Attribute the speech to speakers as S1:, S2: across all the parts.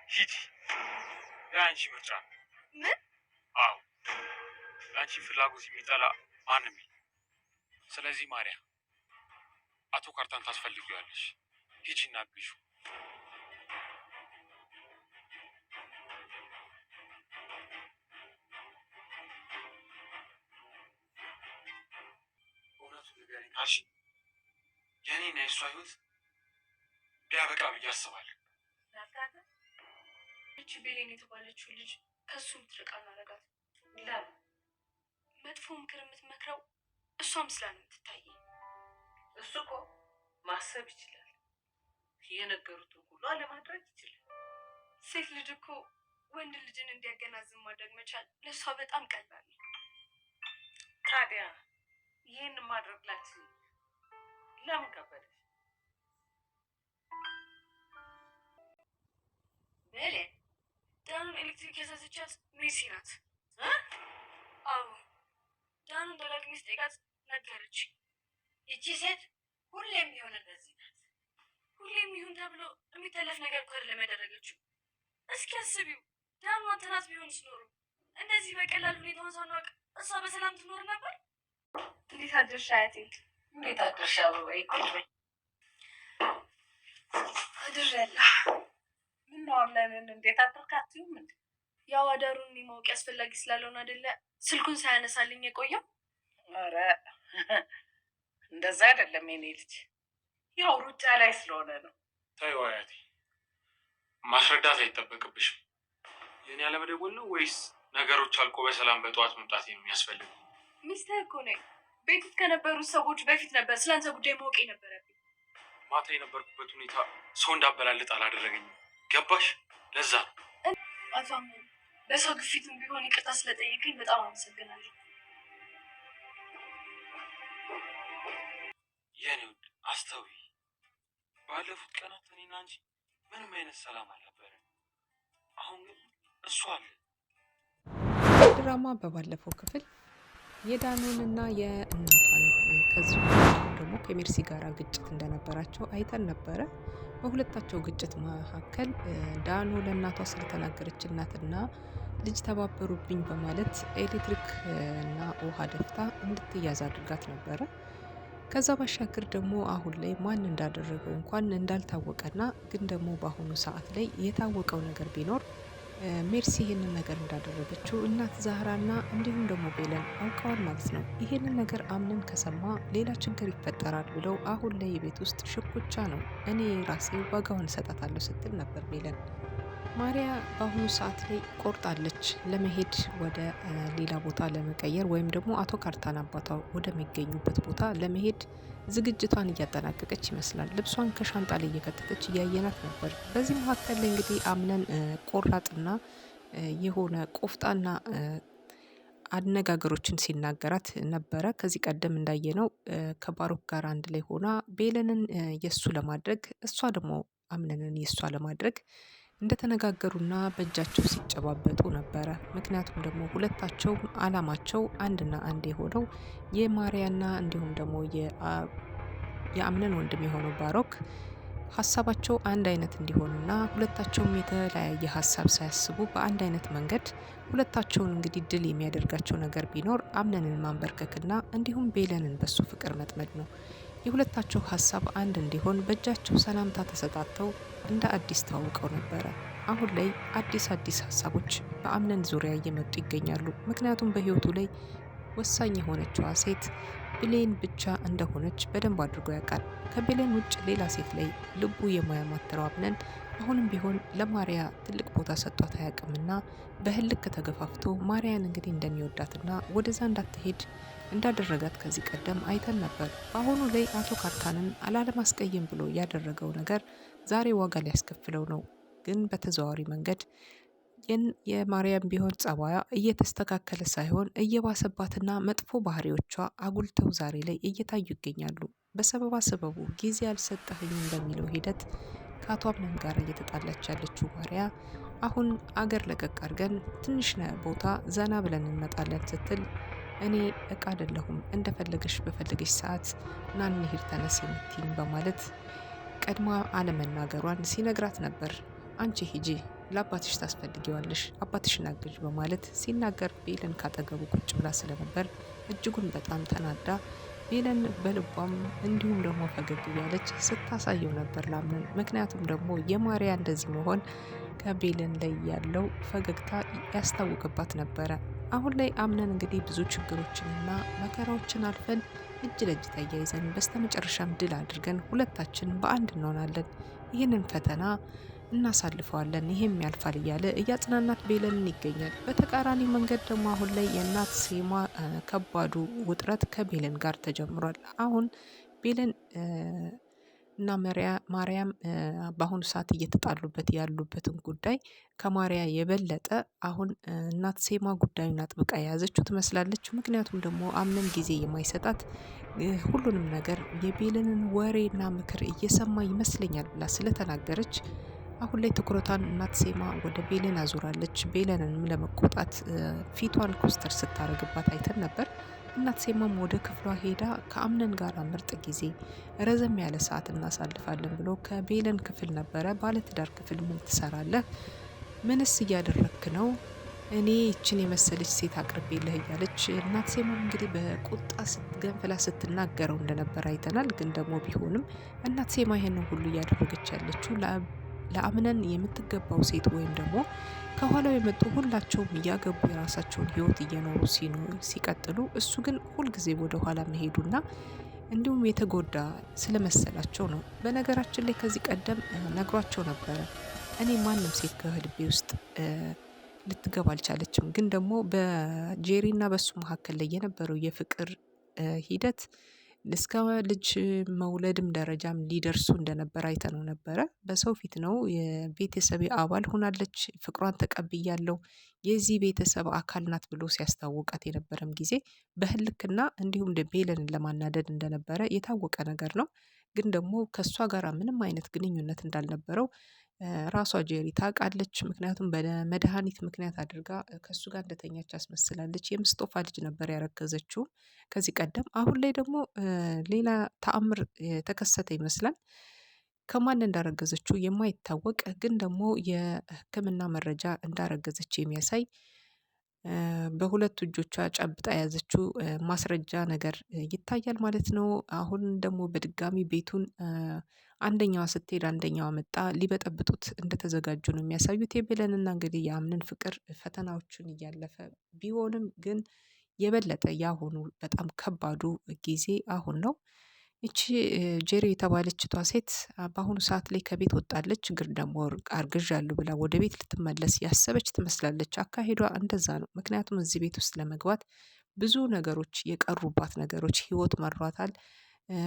S1: ሂጂ። የአንቺ ምርጫ።
S2: ምን?
S1: አዎ የአንቺ ፍላጎት የሚጠላ ማንም። ስለዚህ ማርያ አቶ ካርታን ታስፈልጊዋለሽ። ሂጂና አግዢው። እውነቱን ንገሪኝ ካልሽ የእኔና የእሷ ህይወት ቢያበቃ ብዬ አስባለሁ።
S2: እቺ ቤሌን የተባለችው ልጅ ከሱ ምትርቃ እናረጋት። መጥፎ ምክር የምትመክረው እሷ ምስላ ነው የምትታየኝ።
S3: እሱ እኮ ማሰብ ይችላል። የነገሩትን ሁሉ አለማድረግ ይችላል።
S2: ሴት ልጅ እኮ ወንድ ልጅን እንዲያገናዝብ ማድረግ መቻል ለእሷ በጣም ቀላል ነው።
S3: ታዲያ ይህን ማድረግ ላችሁ ለምን ከበደሽ?
S2: በሌ ዳኑን ኤሌክትሪክ ያሳዘቻት ሜሲ ናት። አዎ ዳኑ እንዳላገኘ ስጠይቃት ነገረች።
S3: ይቺ ሴት ሁሌም ቢሆን እንደዚህ ናት።
S2: ሁሌም ይሁን ተብሎ የሚተለፍ ነገር እኮ አይደለም ያደረገችው። እስኪ አስቢው፣ ዳኑ አንተናት ቢሆን ስኖሩ እንደዚህ በቀላል ሁኔታውን ሳናውቅ እሷ በሰላም ትኖር ነበር። እንዴት አድርሻ አያቴ?
S3: እንዴት አድርሻ አበባዬ?
S2: አድሬያለሁ።
S3: ምነው አምነንን እንዴት አድርካትዩም እንዴ?
S2: ያው አዳሩን ማወቅ አስፈላጊ ስላልሆነ አይደለ ስልኩን ሳያነሳልኝ የቆየው።
S3: ኧረ እንደዛ አይደለም የኔ ልጅ፣ ያው ሩጫ ላይ ስለሆነ ነው።
S1: ተይው አያቴ፣ ማስረዳት አይጠበቅብሽም። የኔ አለመደወል ነው ወይስ ነገሮች አልቆ በሰላም በጠዋት መምጣት የሚያስፈልግ?
S2: ሚስትህ እኮ ነኝ። ቤት ውስጥ ከነበሩት ሰዎች በፊት ነበር ስለአንተ ጉዳይ ማወቅ የነበረብኝ።
S1: ማታ የነበርኩበት ሁኔታ ሰው እንዳበላልጥ አላደረገኝም። ገባሽ? ለዛ ነው።
S2: አቶ አምነን፣ በሰው ግፊትም ቢሆን ይቅርታ ስለጠየቀኝ በጣም አመሰግናለሁ።
S1: የኔ ውድ አስተውይ፣ ባለፉት ቀናት እኔና አንቺ ምንም አይነት ሰላም አልነበረም። አሁን ግን እሱ አለ።
S4: ድራማ በባለፈው ክፍል የዳኑንና የእናቷን ከዚሁ ደግሞ ከሜርሲ ጋር ግጭት እንደነበራቸው አይተን ነበረ። በሁለታቸው ግጭት መካከል ዳኑ ለእናቷ ስለተናገረች እናትና ልጅ ተባበሩብኝ በማለት ኤሌክትሪክ እና ውሃ ደፍታ እንድትያዝ አድርጋት ነበረ። ከዛ ባሻገር ደግሞ አሁን ላይ ማን እንዳደረገው እንኳን እንዳልታወቀና ግን ደግሞ በአሁኑ ሰዓት ላይ የታወቀው ነገር ቢኖር ሜርሲ ይሄንን ነገር እንዳደረገችው እናት ዛህራና እንዲሁም ደግሞ ቤለን አውቀዋል ማለት ነው። ይሄንን ነገር አምነን ከሰማ ሌላ ችግር ይፈጠራል ብለው አሁን ላይ የቤት ውስጥ ሽኩቻ ነው። እኔ ራሴ ዋጋውን እሰጣታለሁ ስትል ነበር ቤለን። ማሪያ በአሁኑ ሰዓት ላይ ቆርጣለች ለመሄድ ወደ ሌላ ቦታ ለመቀየር ወይም ደግሞ አቶ ካርታን አባቷ ወደሚገኙበት ቦታ ለመሄድ ዝግጅቷን እያጠናቀቀች ይመስላል። ልብሷን ከሻንጣ ላይ እየከተተች እያየናት ነበር። በዚህ መካከል ላይ እንግዲህ አምነን ቆራጥና የሆነ ቆፍጣና አነጋገሮችን ሲናገራት ነበረ። ከዚህ ቀደም እንዳየነው ከባሮክ ጋር አንድ ላይ ሆና ቤለንን የሱ ለማድረግ እሷ ደግሞ አምነንን የሷ ለማድረግ እንደተነጋገሩና በእጃቸው ሲጨባበጡ ነበረ። ምክንያቱም ደግሞ ሁለታቸው አላማቸው አንድና አንድ የሆነው የማሪያና እንዲሁም ደግሞ የአምነን ወንድም የሆነው ባሮክ ሀሳባቸው አንድ አይነት እንዲሆንና ሁለታቸውም የተለያየ ሀሳብ ሳያስቡ በአንድ አይነት መንገድ ሁለታቸውን እንግዲህ ድል የሚያደርጋቸው ነገር ቢኖር አምነንን ማንበርከክና እንዲሁም ቤለንን በሱ ፍቅር መጥመድ ነው። የሁለታቸው ሀሳብ አንድ እንዲሆን በእጃቸው ሰላምታ ተሰጣተው እንደ አዲስ ታውቀው ነበረ። አሁን ላይ አዲስ ሀሳቦች በአምነን ዙሪያ እየመጡ ይገኛሉ። ምክንያቱም በህይወቱ ላይ ወሳኝ የሆነችዋ ሴት ብሌን ብቻ እንደሆነች በደንብ አድርጎ ያውቃል። ከብሌን ውጭ ሌላ ሴት ላይ ልቡ የማያማትረው አምነን አሁንም ቢሆን ለማሪያ ትልቅ ቦታ ሰጥቷት አያውቅምና በህልክ ተገፋፍቶ ማሪያን እንግዲህ እንደሚወዳትና ወደዛ እንዳትሄድ እንዳደረጋት ከዚህ ቀደም አይተን ነበር። በአሁኑ ላይ አቶ ካርታንን አላለማስቀየም ብሎ ያደረገው ነገር ዛሬ ዋጋ ሊያስከፍለው ነው። ግን በተዘዋዋሪ መንገድ የማርያም ቢሆን ጸባያ እየተስተካከለ ሳይሆን እየባሰባትና መጥፎ ባህሪዎቿ አጉልተው ዛሬ ላይ እየታዩ ይገኛሉ። በሰበባ ሰበቡ ጊዜ አልሰጠህኝም በሚለው ሂደት ከአቶ አምነን ጋር እየተጣላች ያለችው ማሪያ አሁን አገር ለቀቅ አድርገን ትንሽ ቦታ ዘና ብለን እንመጣለን ስትል እኔ እቃ አይደለሁም እንደፈለገሽ በፈለገሽ ሰዓት ና እንሂድ ተነስ የምትይኝ በማለት ቀድማ አለመናገሯን ሲነግራት ነበር። አንቺ ሂጂ ለአባትሽ ታስፈልጊዋለሽ፣ አባትሽን አግዥ በማለት ሲናገር ቤለን ካጠገቡ ቁጭ ብላ ስለነበር እጅጉን በጣም ተናዳ ቤለን በልቧም እንዲሁም ደግሞ ፈገግ እያለች ስታሳየው ነበር ለአምነን። ምክንያቱም ደግሞ የማርያ እንደዚህ መሆን ከቤለን ላይ ያለው ፈገግታ ያስታውቅባት ነበረ። አሁን ላይ አምነን እንግዲህ ብዙ ችግሮችንና መከራዎችን አልፈን እጅ ለእጅ ተያይዘን በስተመጨረሻም ድል አድርገን ሁለታችን በአንድ እንሆናለን፣ ይህንን ፈተና እናሳልፈዋለን፣ ይሄም ያልፋል እያለ እያጽናናት ቤለንን ይገኛል። በተቃራኒ መንገድ ደግሞ አሁን ላይ የእናት ሴማ ከባዱ ውጥረት ከቤለን ጋር ተጀምሯል። አሁን ቤለን እና ማርያም በአሁኑ ሰዓት እየተጣሉበት ያሉበትን ጉዳይ ከማርያ የበለጠ አሁን እናት ሴማ ጉዳዩን አጥብቃ የያዘችው ትመስላለች። ምክንያቱም ደግሞ አምነን ጊዜ የማይሰጣት ሁሉንም ነገር የቤለንን ወሬና ምክር እየሰማ ይመስለኛል ብላ ስለተናገረች አሁን ላይ ትኩረቷን እናት ሴማ ወደ ቤለን አዙራለች። ቤለንንም ለመቆጣት ፊቷን ኮስተር ስታደርግባት አይተን ነበር። እናት ሴማም ወደ ክፍሏ ሄዳ ከአምነን ጋር ምርጥ ጊዜ ረዘም ያለ ሰዓት እናሳልፋለን ብሎ ከቤለን ክፍል ነበረ። ባለትዳር ክፍል ምን ትሰራለህ? ምንስ እያደረክ ነው? እኔ ይችን የመሰለች ሴት አቅርቤልህ እያለች እናት ሴማም እንግዲህ በቁጣ ስትገንፍላ ስትናገረው እንደነበር አይተናል። ግን ደግሞ ቢሆንም እናት ሴማ ይሄንን ሁሉ እያደረገች ያለችው ለአምነን የምትገባው ሴት ወይም ደግሞ ከኋላው የመጡ ሁላቸውም እያገቡ የራሳቸውን ህይወት እየኖሩ ሲቀጥሉ እሱ ግን ሁልጊዜ ወደ ኋላ መሄዱና እንዲሁም የተጎዳ ስለመሰላቸው ነው። በነገራችን ላይ ከዚህ ቀደም ነግሯቸው ነበረ። እኔ ማንም ሴት ከልቤ ውስጥ ልትገባ አልቻለችም። ግን ደግሞ በጄሪና በሱ መካከል ላይ የነበረው የፍቅር ሂደት እስከ ልጅ መውለድም ደረጃም ሊደርሱ እንደነበር አይተነው ነበረ። በሰው ፊት ነው የቤተሰቤ አባል ሆናለች፣ ፍቅሯን ተቀብያለሁ፣ የዚህ ቤተሰብ አካል ናት ብሎ ሲያስታውቃት የነበረም ጊዜ በህልክና እንዲሁም ቤለንን ለማናደድ እንደነበረ የታወቀ ነገር ነው። ግን ደግሞ ከእሷ ጋር ምንም አይነት ግንኙነት እንዳልነበረው ራሷ ጄሪ ታውቃለች። ምክንያቱም በመድሃኒት ምክንያት አድርጋ ከእሱ ጋር እንደተኛች አስመስላለች። የምስጦፋ ልጅ ነበር ያረገዘችው ከዚህ ቀደም። አሁን ላይ ደግሞ ሌላ ተአምር የተከሰተ ይመስላል። ከማን እንዳረገዘችው የማይታወቅ ግን ደግሞ የሕክምና መረጃ እንዳረገዘች የሚያሳይ በሁለቱ እጆቿ ጨብጣ የያዘችው ማስረጃ ነገር ይታያል ማለት ነው። አሁን ደግሞ በድጋሚ ቤቱን አንደኛዋ ስትሄድ አንደኛዋ መጣ ሊበጠብጡት እንደተዘጋጁ ነው የሚያሳዩት። የቤለንና እንግዲህ የአምነን ፍቅር ፈተናዎችን እያለፈ ቢሆንም ግን የበለጠ ያሁኑ በጣም ከባዱ ጊዜ አሁን ነው። ይቺ ጄሪ የተባለችቷ ሴት በአሁኑ ሰዓት ላይ ከቤት ወጣለች። ግን ደግሞ አርግዣለሁ ብላ ወደ ቤት ልትመለስ ያሰበች ትመስላለች። አካሄዷ እንደዛ ነው። ምክንያቱም እዚህ ቤት ውስጥ ለመግባት ብዙ ነገሮች የቀሩባት ነገሮች ህይወት መሯታል።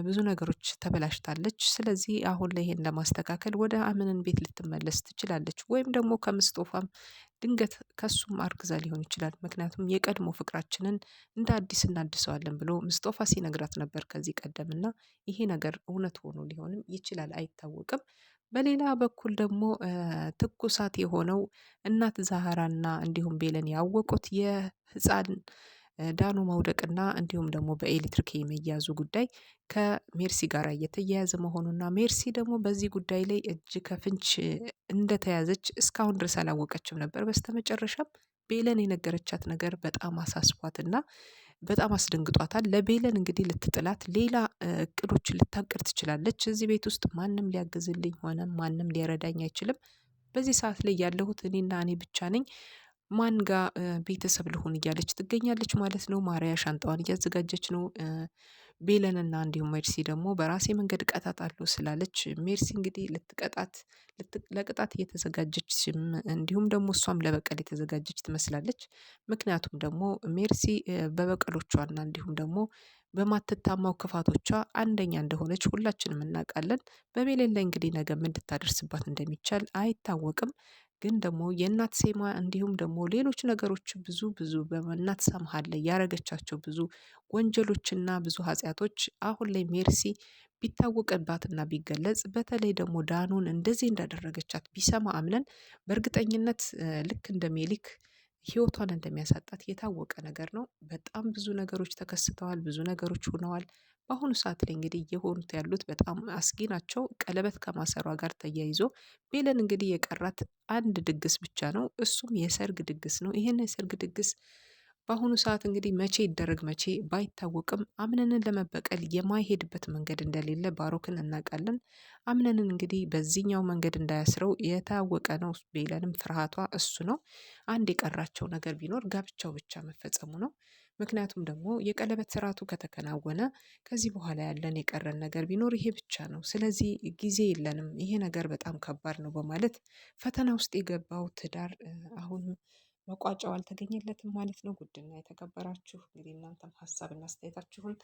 S4: ብዙ ነገሮች ተበላሽታለች። ስለዚህ አሁን ላይ ይሄን ለማስተካከል ወደ አምነን ቤት ልትመለስ ትችላለች። ወይም ደግሞ ከምስጦፋም ድንገት ከሱም አርግዛ ሊሆን ይችላል። ምክንያቱም የቀድሞ ፍቅራችንን እንደ አዲስ እናድሰዋለን ብሎ ምስጦፋ ሲነግራት ነበር ከዚህ ቀደም እና ይሄ ነገር እውነት ሆኖ ሊሆንም ይችላል፣ አይታወቅም። በሌላ በኩል ደግሞ ትኩሳት የሆነው እናት ዛህራና እንዲሁም ቤለን ያወቁት የህፃን ዳኑ መውደቅና እንዲሁም ደግሞ በኤሌክትሪክ የመያዙ ጉዳይ ከሜርሲ ጋር እየተያያዘ መሆኑና ሜርሲ ደግሞ በዚህ ጉዳይ ላይ እጅ ከፍንች እንደተያዘች እስካሁን ድረስ አላወቀችም ነበር። በስተመጨረሻም ቤለን የነገረቻት ነገር በጣም አሳስቧትና በጣም አስደንግጧታል። ለቤለን እንግዲህ ልትጥላት ሌላ እቅዶችን ልታቅድ ትችላለች። እዚህ ቤት ውስጥ ማንም ሊያግዝልኝ ሆነ ማንም ሊረዳኝ አይችልም። በዚህ ሰዓት ላይ ያለሁት እኔና እኔ ብቻ ነኝ። ማን ጋር ቤተሰብ ልሆን እያለች ትገኛለች ማለት ነው። ማርያ ሻንጣዋን እያዘጋጀች ነው። ቤለንና እንዲሁም ሜርሲ ደግሞ በራሴ መንገድ እቀጣታለሁ ስላለች ሜርሲ እንግዲህ ለቅጣት እየተዘጋጀች እንዲሁም ደግሞ እሷም ለበቀል የተዘጋጀች ትመስላለች። ምክንያቱም ደግሞ ሜርሲ በበቀሎቿና እንዲሁም ደግሞ በማትታማው ክፋቶቿ አንደኛ እንደሆነች ሁላችንም እናውቃለን። በቤሌን ላይ እንግዲህ ነገ ምን ልታደርስባት እንደሚቻል አይታወቅም። ግን ደግሞ የእናት ሴማ እንዲሁም ደግሞ ሌሎች ነገሮች ብዙ ብዙ በእናት መሃል ላይ ያረገቻቸው ብዙ ወንጀሎችና ብዙ ኃጢአቶች አሁን ላይ ሜርሲ ቢታወቅባትና ቢገለጽ በተለይ ደግሞ ዳኑን እንደዚህ እንዳደረገቻት ቢሰማ አምነን በእርግጠኝነት ልክ እንደ ሜሊክ ህይወቷን እንደሚያሳጣት የታወቀ ነገር ነው። በጣም ብዙ ነገሮች ተከስተዋል፣ ብዙ ነገሮች ሆነዋል። በአሁኑ ሰዓት ላይ እንግዲህ እየሆኑት ያሉት በጣም አስጊ ናቸው። ቀለበት ከማሰሯ ጋር ተያይዞ ቤለን እንግዲህ የቀራት አንድ ድግስ ብቻ ነው። እሱም የሰርግ ድግስ ነው። ይህን የሰርግ ድግስ በአሁኑ ሰዓት እንግዲህ መቼ ይደረግ መቼ ባይታወቅም አምነንን ለመበቀል የማይሄድበት መንገድ እንደሌለ ባሮክን እናውቃለን። አምነንን እንግዲህ በዚህኛው መንገድ እንዳያስረው የታወቀ ነው። ቤለንም ፍርሃቷ እሱ ነው። አንድ የቀራቸው ነገር ቢኖር ጋብቻው ብቻ መፈጸሙ ነው። ምክንያቱም ደግሞ የቀለበት ስርዓቱ ከተከናወነ ከዚህ በኋላ ያለን የቀረን ነገር ቢኖር ይሄ ብቻ ነው። ስለዚህ ጊዜ የለንም፣ ይሄ ነገር በጣም ከባድ ነው በማለት ፈተና ውስጥ የገባው ትዳር አሁንም መቋጫው አልተገኘለትም ማለት ነው። ውድና የተከበራችሁ እንግዲህ እናንተም ሀሳብና አስተያየታችሁን